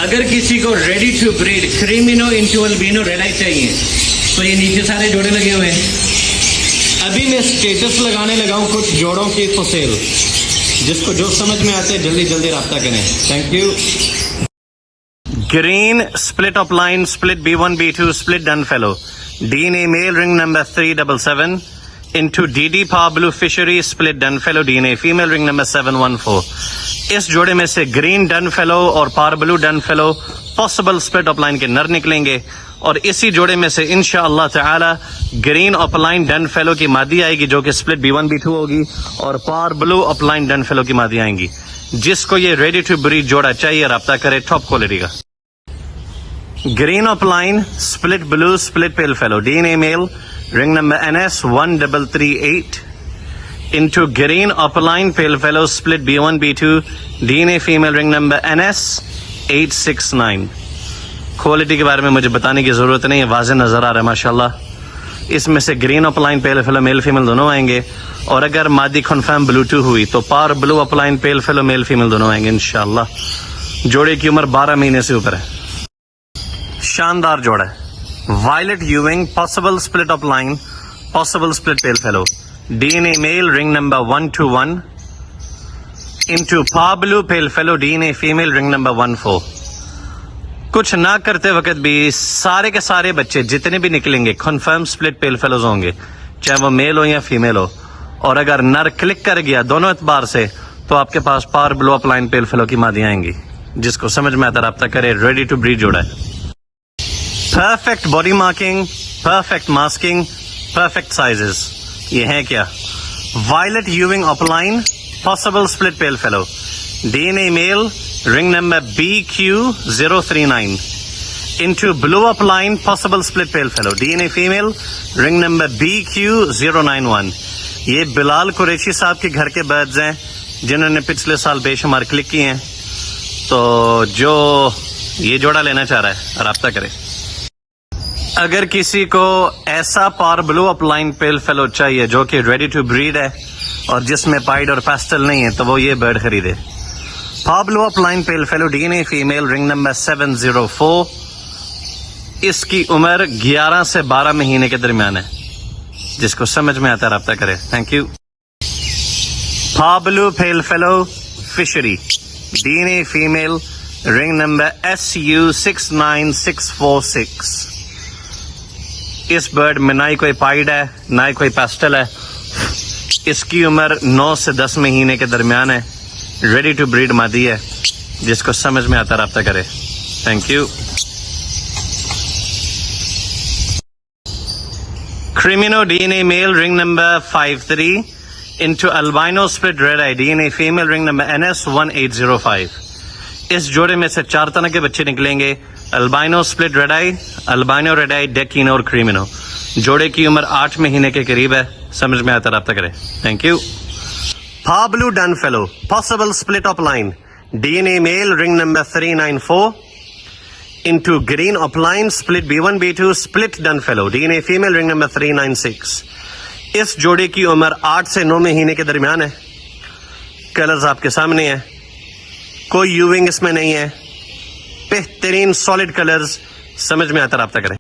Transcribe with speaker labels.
Speaker 1: اگر کسی کو ready to breed creamino into albino red eye چاہیے تو یہ نیچے سارے جوڑے لگے ہوئے ہیں. ابھی میں اسٹیٹس لگانے لگا ہوں کچھ جوڑوں کی فور سیل. جس کو جو سمجھ میں آتے ہیں جلدی جلدی رابطہ کریں. Thank you. Green split up line, split B1, B2, split dun fellow. DNA male ring number 377 into DD power blue fishery split dun fellow. DNA female ring number 714. اس جوڑے میں سے گرین ڈن فیلو اور پار بلو done fellow possible split اپ line کے نر نکلیں گے, اور اسی جوڑے میں سے انشاءاللہ تعالی گرین اپ لائن ڈن فیلو کی مادی آئے گی جو کہ اسپلٹ B1 B2 ہوگی, اور پار بلو اپ لائن ڈن فیلو کی مادی آئیں گی. جس کو یہ ریڈی ٹو بریڈ جوڑا چاہیے رابطہ کرے ٹاپ کوالٹی کا. گرین اپ line split blue split pale fellow. DNA male ring number NS 1338 into green upline pale fellow split B1 B2. DNA female ring number NS 869. Quality کے بارے میں مجھے بتانے کی ضرورت نہیں ہے, واضح نظر آ رہا ہے ماشاءاللہ. اس میں سے گرین اپلائن پیل فیلو میل فیمل دونوں آئیں گے, اور اگر مادی کنفرم بلو2 ہوئی تو پار بلو اپلائن پیل فیلو میل فیمل دونوں آئیں گے انشاءاللہ. جوڑے کی عمر 12 مہینے سے اوپر ہے. شاندار جوڑا ہے. Violet young possible split opaline possible split pale fallow. DNA male ring number 121 into par blue pale fellow. DNA female ring number 14. کچھ نہ کرتے وقت بھی سارے کے سارے بچے جتنے بھی نکلیں گے کنفرم اسپلٹ پیل فیلوز ہوں گے, چاہے وہ میل ہو یا فیمیل ہو. اور اگر نر کلک کر گیا دونوں اعتبار سے تو آپ کے پاس پار بلو اپ لائن پیل فیلو کی مادی آئیں گی. جس کو سمجھ میں آتا رابطہ کرے. ریڈی ٹو بریڈ جوڑا ہے. Perfect body marking, perfect masking, perfect sizes. یہ ہے کیا؟ Violet young opaline possible split pale fallow. DNA male ring number BQ039 into blue up line possible split pale fellow. DNA female ring number BQ091. یہ بلال قریشی صاحب کے گھر کے birds ہیں جنہوں نے پچھلے سال بے شمار کلک کیے ہیں. تو جو یہ جوڑا لینا چاہ رہا ہے رابطہ کرے. اگر کسی کو ایسا پار بلو اپ لائن پیل فیلو چاہیے جو کہ ریڈی ٹو بریڈ ہے اور جس میں پائڈ اور پیسٹل نہیں ہے تو وہ یہ برڈ خریدے. Parblue opaline pale fallow. DNA female ring number 704. اس کی عمر 11 سے 12 مہینے کے درمیان ہے. جس کو سمجھ میں آتا ہے رابطہ کرے. Thank you. Parblue pale fallow fischeri. DNA female ring number SU 69646. اس برڈ میں نہ ہی کوئی پائڈ ہے نہ ہی کوئی پیسٹل ہے. اس کی عمر 9 سے 10 مہینے کے درمیان ہے. ریڈی ٹو بریڈ مادی ہے. جس کو سمجھ میں آتا رابطہ کرے. Thank you. Creamino DNA male ring number 53 into albino split red eye. DNA female ring number NS 1805. اس جوڑے میں سے 4 طرح کے بچے نکلیں گے. البائنو اسپلٹ ریڈ آئی, البائنو ریڈ آئی, ڈیکینو اور کریمینو. جوڑے کی عمر 8 مہینے کے قریب ہے. سمجھ میں آتا رابطہ کرے. Thank you. پار بلو ڈن فیلو پاسبل اسپلٹ اپ line. DNA male ring number 394 into green up line split B1 B2 split dun fellow. DNA female ring number 396. اس جوڑے کی عمر 8 سے 9 مہینے کے درمیان ہے. کلرز آپ کے سامنے ہیں, کوئی یوونگ اس میں نہیں ہے. بہترین سالڈ کلرز. سمجھ میں آتا رابطہ کریں.